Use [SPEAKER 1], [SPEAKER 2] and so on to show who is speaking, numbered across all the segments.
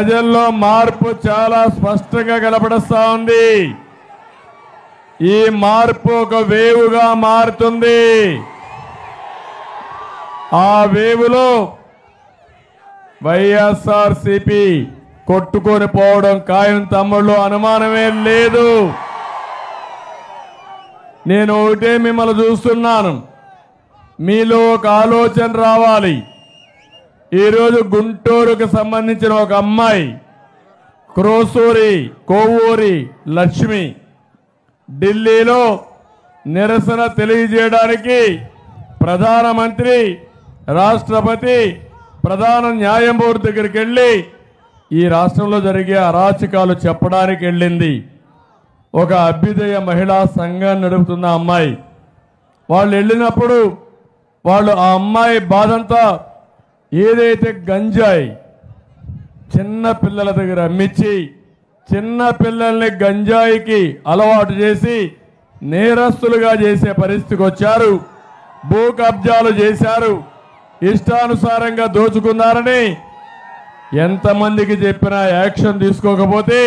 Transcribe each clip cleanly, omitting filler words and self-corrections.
[SPEAKER 1] ప్రజల్లో మార్పు చాలా స్పష్టంగా కనబడుస్తా ఉంది. ఈ మార్పు ఒక వేవుగా మారుతుంది. ఆ వేవులో వైఎస్ఆర్సీపీ కొట్టుకొని పోవడం ఖాయం తమ్ముళ్ళు, అనుమానమే లేదు. నేను ఒకటే మిమ్మల్ని చూస్తున్నాను, మీలో ఒక ఆలోచన రావాలి. ఈరోజు గుంటూరుకు సంబంధించిన ఒక అమ్మాయి కోవూరి లక్ష్మి ఢిల్లీలో నిరసన తెలియజేయడానికి ప్రధానమంత్రి, రాష్ట్రపతి, ప్రధాన న్యాయమూర్తి దగ్గరికి వెళ్ళి ఈ రాష్ట్రంలో జరిగే అరాచకాలు చెప్పడానికి వెళ్ళింది. ఒక అభ్యుదయ మహిళా సంఘాన్ని నడుపుతున్న అమ్మాయి. వాళ్ళు వెళ్ళినప్పుడు వాళ్ళు ఆ అమ్మాయి బాధంతా ఏదైతే గంజాయి చిన్న పిల్లల దగ్గర అమ్మించి చిన్న పిల్లల్ని గంజాయికి అలవాటు చేసి నేరస్తులుగా చేసే పరిస్థితికి వచ్చారు. భూ కబ్జాలు చేశారు, ఇష్టానుసారంగా దోచుకున్నారని ఎంతమందికి చెప్పినా యాక్షన్ తీసుకోకపోతే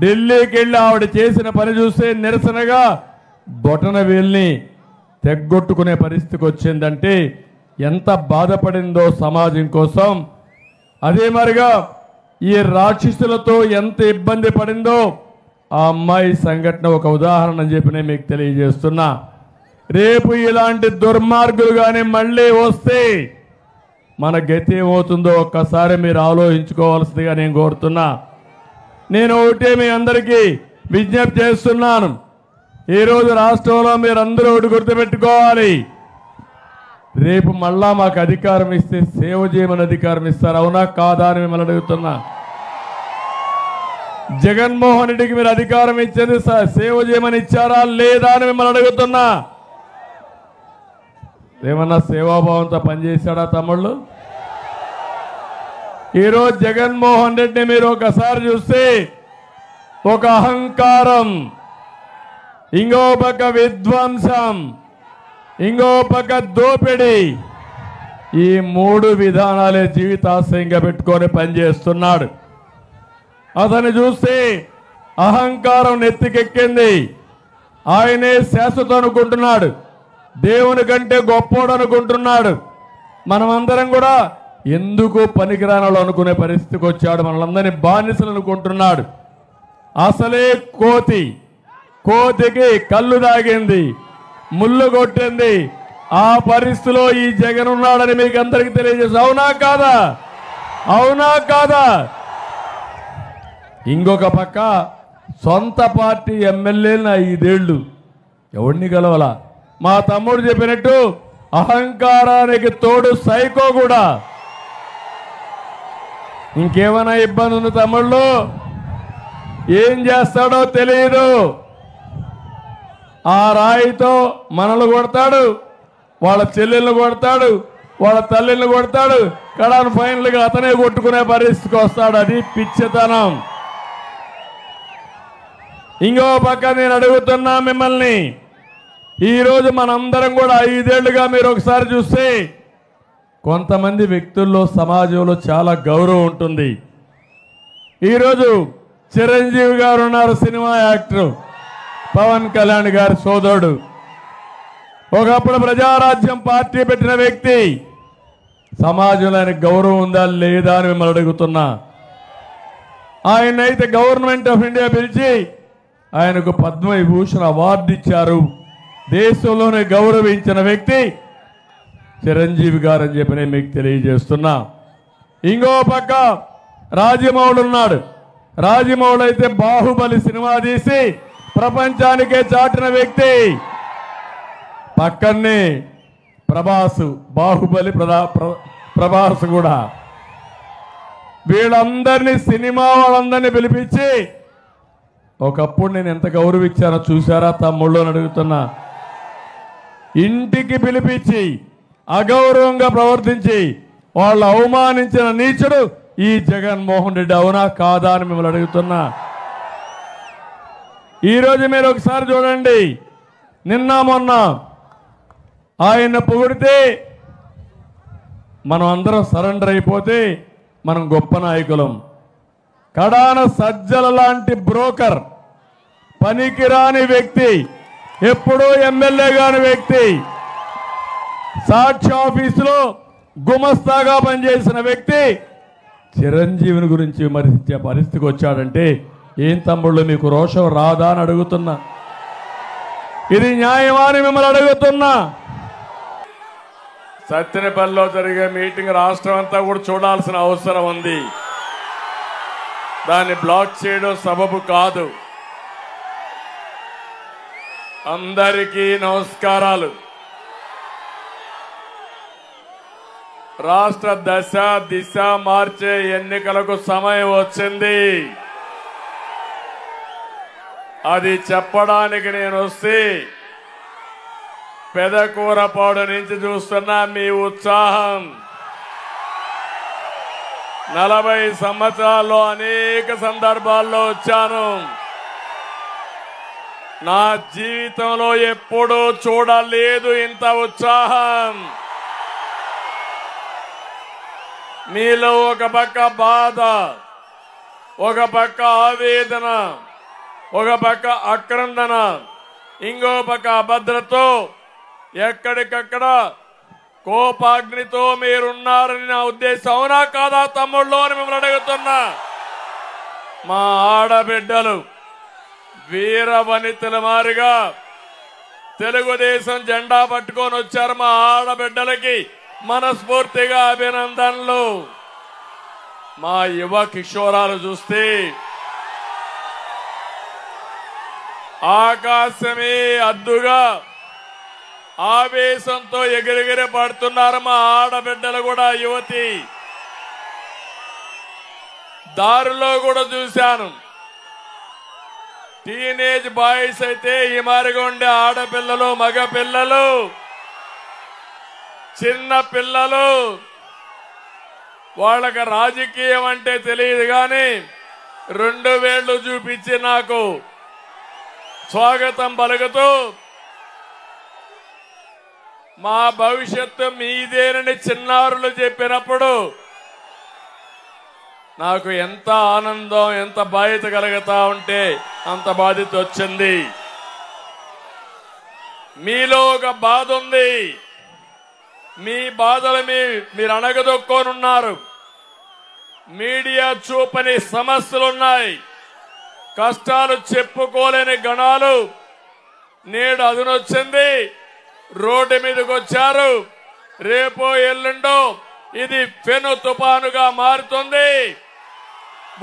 [SPEAKER 1] ఢిల్లీకి వెళ్ళి ఆవిడ చేసిన పని చూస్తే నిరసనగా బొటన వేల్ని తెగ్గొట్టుకునే పరిస్థితికి వచ్చిందంటే ఎంత బాధపడిందో సమాజం కోసం. అదే మరిగా ఈ రాక్షసులతో ఎంత ఇబ్బంది పడిందో ఆ అమ్మాయి సంఘటన ఒక ఉదాహరణ అని చెప్పి నేను మీకు తెలియజేస్తున్నా. రేపు ఇలాంటి దుర్మార్గులు కానీ మళ్ళీ వస్తే మన గతి ఏమవుతుందో ఒక్కసారి మీరు ఆలోచించుకోవాల్సిందిగా నేను కోరుతున్నా. నేను ఒకటే మీ అందరికీ విజ్ఞప్తి చేస్తున్నాను. ఈరోజు రాష్ట్రంలో మీరందరూ ఒకటి గుర్తుపెట్టుకోవాలి, రేపు మళ్ళా మాకు అధికారం ఇస్తే సేవ చేయమని అధికారం ఇస్తారు, అవునా కాదా అని మిమ్మల్ని అడుగుతున్నా. జగన్మోహన్ రెడ్డికి మీరు అధికారం ఇచ్చేది సేవ చేయమని ఇచ్చారా లేదా అని మిమ్మల్ని అడుగుతున్నా. ఏమన్నా సేవాభావంతో పనిచేశాడా తమ్ముళ్ళు? ఈరోజు జగన్మోహన్ రెడ్డిని మీరు ఒకసారి చూస్తే ఒక అహంకారం, ఇంకో పక్క విధ్వంసం, ఇంకో పక్క దోపిడీ, ఈ మూడు విధానాలే జీవితాశయంగా పెట్టుకొని పనిచేస్తున్నాడు. అతను చూస్తే అహంకారం నెత్తికెక్కింది. ఆయనే శాశ్వతం అనుకుంటున్నాడు, దేవుని కంటే గొప్పోడు అనుకుంటున్నాడు. మనమందరం కూడా ఎందుకు పనికిరానాలు అనుకునే పరిస్థితికి వచ్చాడు. మనలందరినీ బానిసలు అనుకుంటున్నాడు. అసలే కోతికి కళ్ళు దాగింది, ముళ్ళు కొట్టింది. ఆ పరిస్థితిలో ఈ జగన్ ఉన్నాడని మీకు అందరికీ తెలియజేసి, అవునా కాదా? అవునా కాదా? ఇంకొక పక్క సొంత పార్టీ ఎమ్మెల్యేలను 5 ఏళ్ళు ఎవరిని గెలవాలా? మా తమ్ముడు చెప్పినట్టు అహంకారానికి తోడు సైకో కూడా. ఇంకేమైనా ఇబ్బంది ఉంది తమ్ముళ్ళు? ఏం చేస్తాడో తెలియదు. ఆ రాయితో మనల్ని కొడతాడు, వాళ్ళ చెల్లెళ్ళు కొడతాడు, వాళ్ళ తల్లిని కొడతాడు, కడాను ఫైనల్గా అతనే కొట్టుకునే పరిస్థితికి వస్తాడు. అది పిచ్చితనం. ఇంకో పక్క నేను అడుగుతున్నా మిమ్మల్ని, ఈరోజు మనందరం కూడా 5 ఏళ్లుగా మీరు ఒకసారి చూస్తే కొంతమంది వ్యక్తుల్లో సమాజంలో చాలా గౌరవం ఉంటుంది. ఈరోజు చిరంజీవి గారు ఉన్నారు, సినిమా యాక్టర్, పవన్ కళ్యాణ్ గారి సోదరుడు, ఒకప్పుడు ప్రజారాజ్యం పార్టీ పెట్టిన వ్యక్తి. సమాజంలో ఆయనకు గౌరవం ఉందా లేదా అని మిమ్మల్ని అడుగుతున్నా. ఆయనైతే గవర్నమెంట్ ఆఫ్ ఇండియా పిలిచి ఆయనకు పద్మవిభూషణ్ అవార్డు ఇచ్చారు. దేశంలోనే గౌరవించిన వ్యక్తి చిరంజీవి గారు అని చెప్పి నేను మీకు తెలియజేస్తున్నా. ఇంకో పక్క రాజమౌళి ఉన్నాడు. రాజమౌళి అయితే బాహుబలి సినిమా తీసి ప్రపంచానికే చాటిన వ్యక్తి. పక్కనే బాహుబలి ప్రభాస్ కూడా. వీళ్ళందరినీ సినిమా వాళ్ళందరినీ పిలిపించి ఒకప్పుడు నేను ఎంత గౌరవించానో చూసారా తమ్ముళ్ళు అని అడుగుతున్నా. ఇంటికి పిలిపించి అగౌరవంగా ప్రవర్తించి వాళ్ళు అవమానించిన నీచుడు ఈ జగన్మోహన్ రెడ్డి, అవునా కాదా అని మిమ్మల్ని అడుగుతున్నా. ఈరోజు మీరు ఒకసారి చూడండి, నిన్న మొన్న ఆయన పొగిడితే మనం అందరం సరెండర్ అయిపోతే మనం గొప్ప నాయకులం. కడాన సజ్జల లాంటి బ్రోకర్, పనికిరాని వ్యక్తి, ఎప్పుడూ ఎమ్మెల్యే కాని వ్యక్తి, సాక్షి ఆఫీసులో గుమస్తాగా పనిచేసిన వ్యక్తి చిరంజీవిని గురించి విమర్శించే పరిస్థితికి వచ్చాడంటే ఏం తమ్ముళ్ళు మీకు రోషం రాదా అని అడుగుతున్నా. ఇది న్యాయమా అని మిమ్మల్ని అడుగుతున్నా. సత్తెనపల్లిలో జరిగే మీటింగ్ రాష్ట్రం అంతా కూడా చూడాల్సిన అవసరం ఉంది. దాన్ని బ్లాక్ చేయడం సబబు కాదు. అందరికీ నమస్కారాలు. రాష్ట్ర దశ దిశ మార్చే ఎన్నికలకు సమయం వచ్చింది. అది చెప్పడానికి నేను వస్తే పెదకూరపాడు నుంచి చూస్తున్నా మీ ఉత్సాహం. 40 సంవత్సరాల్లో అనేక సందర్భాల్లో వచ్చాను. నా జీవితంలో ఎప్పుడూ చూడలేదు ఇంత ఉత్సాహం. మీలో ఒక పక్క బాధ, ఒక పక్క ఆవేదన, ఒక పక్క ఆక్రందన, ఇంకో పక్క అభద్రతో ఎక్కడికక్కడ కోపాగ్నితో మీరున్నారని నా ఉద్దేశం. అవునా కాదా తమ్ముళ్ళు అని మిమ్మల్ని అడుగుతున్నా. మా ఆడబిడ్డలు వీర వనితల మారిగా తెలుగుదేశం జెండా పట్టుకొని వచ్చారు. మా ఆడబిడ్డలకి మనస్ఫూర్తిగా అభినందనలు. మా యువ కిషోరాలు చూస్తే ఆకాశమే అద్దుగా ఆవేశంతో ఎగిరెగిరి పడుతున్నారు. మా ఆడబిడ్డలు కూడా యువతి. దారిలో కూడా చూశాను. టీనేజ్ బాయ్స్ అయితే ఈ మారిగా ఉండే ఆడపిల్లలు, మగ పిల్లలు, చిన్న పిల్లలు, వాళ్ళకి రాజకీయం అంటే తెలియదు కానీ 2 వేళ్లు చూపించి నాకు స్వాగతం పలుకుతూ మా భవిష్యత్తు మీదేనని చిన్నారులు చెప్పినప్పుడు నాకు ఎంత ఆనందం, ఎంత బాధ్యత కలుగుతా ఉంటే అంత బాధ్యత వచ్చింది. మీలో ఒక బాధ ఉంది. మీ బాధలు మీరు అణగదొక్కోనున్నారు. మీడియా చూపని సమస్యలున్నాయి. కష్టాలు చెప్పుకోలేని గణాలు నేడు అదునొచ్చింది. రోడ్డు మీదకి వచ్చారు. రేపో ఎల్లుండో ఇది పెను తుఫానుగా మారుతుంది.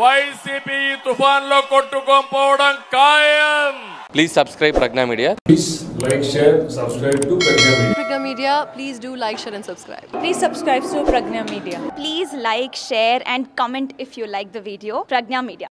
[SPEAKER 1] వైసీపీ తుఫాన్లో కొట్టుకోపోవడం ఖాయం.
[SPEAKER 2] Please subscribe Pragna Media.
[SPEAKER 3] Please like, share, subscribe to Pragna Media.
[SPEAKER 4] Pragna Media, please do like, share and subscribe.
[SPEAKER 5] Please subscribe to Pragna Media.
[SPEAKER 6] Please like, share and comment if you like the video. Pragna Media.